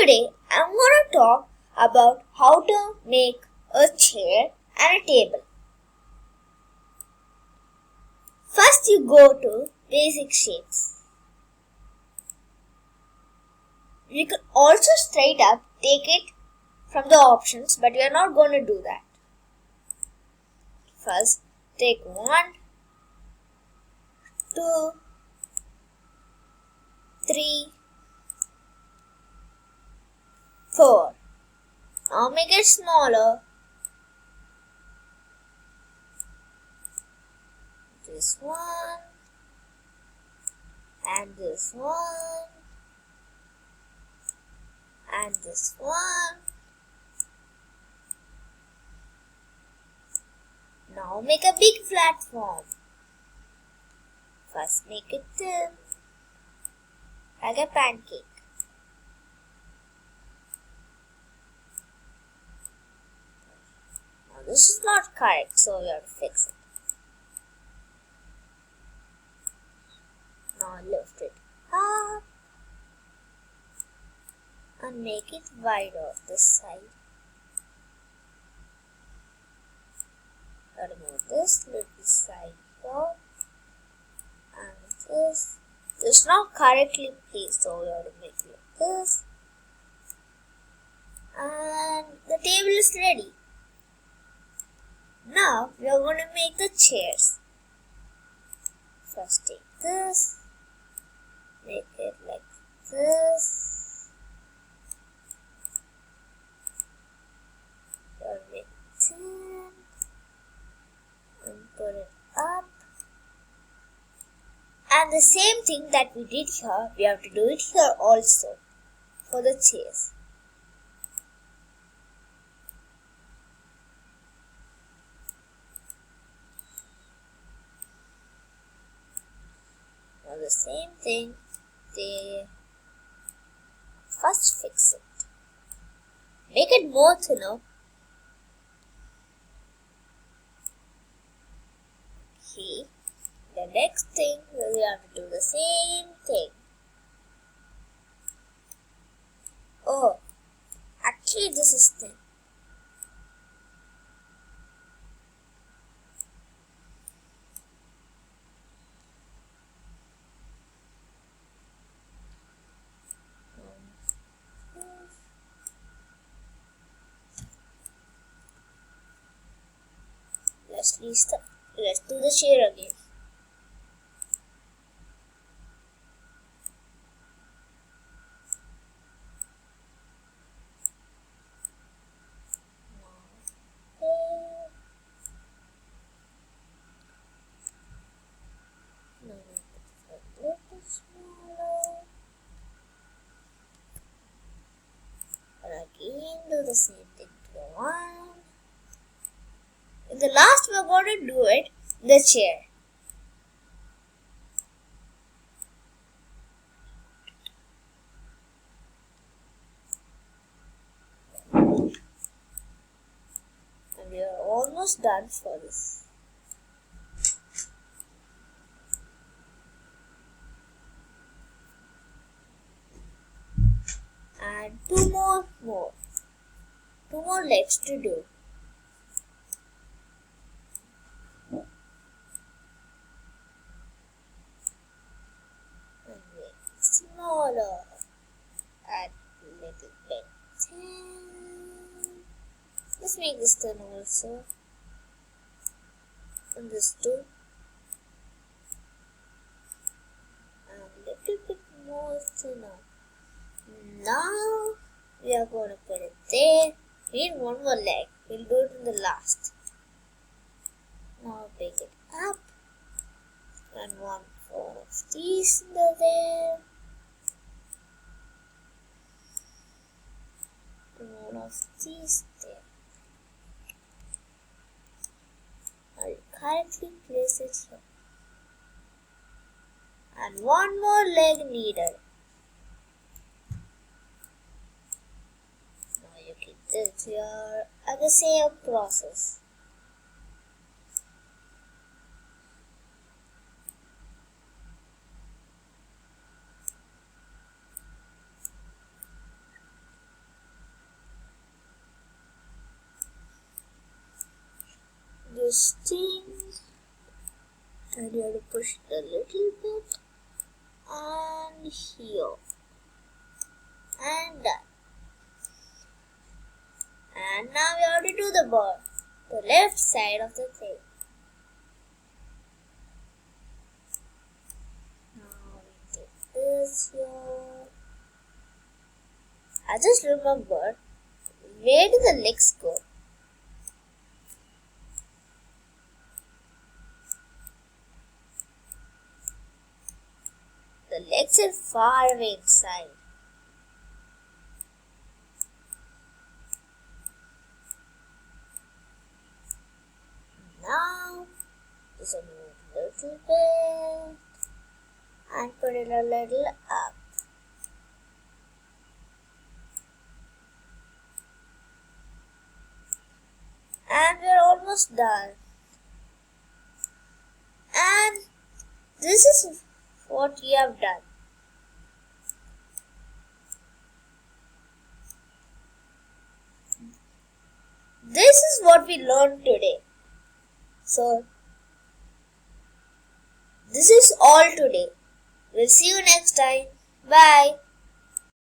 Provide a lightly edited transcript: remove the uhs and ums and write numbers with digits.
Today I'm going to talk about how to make a chair and a table. First you go to basic shapes. You can also straight up take it from the options, but we are not going to do that. First take 1, 2, 3, 4. Now make it smaller. This one and this one and this one. Now make a big platform. First make it thin, like a pancake. Now this is not correct, so we have to fix it. Now lift it up and make it wider this side. Remove this little side here and this. This is not correctly placed, so we have to make it like this. And the table is ready. Now we are going to make the chairs. First take this, make it like this. Then make it thin and put it up. And the same thing that we did here, we have to do it here also for the chairs. Now the same thing, they first fix it. Make it more thinner. Okay. The next thing, we have to do the same thing. Oh, actually this is thin. Let's do the chair again. Again do the same thing to one. In the last we are going to do it the chair. And we are almost done for this. And two more legs to do. And make it smaller. Add a little bit thin. Let's make this thin also. And this too. And a little bit more thinner. Now we are going to put it there. We need one more leg. We'll do it in the last. Now pick it up and one of these in there. And one of these there. Now you correctly place it here. And one more leg needed. This here and the same process. twisting, and you have to push it a little bit, and here, and done. And now we have to do the bird, the left side of the thing. Now we take this here. I just remembered, where do the legs go? The legs are far away inside. Now, just move a little bit and put it a little up. And we're almost done. And this is what we have done. This is what we learned today. So, this is all today. We'll see you next time. Bye.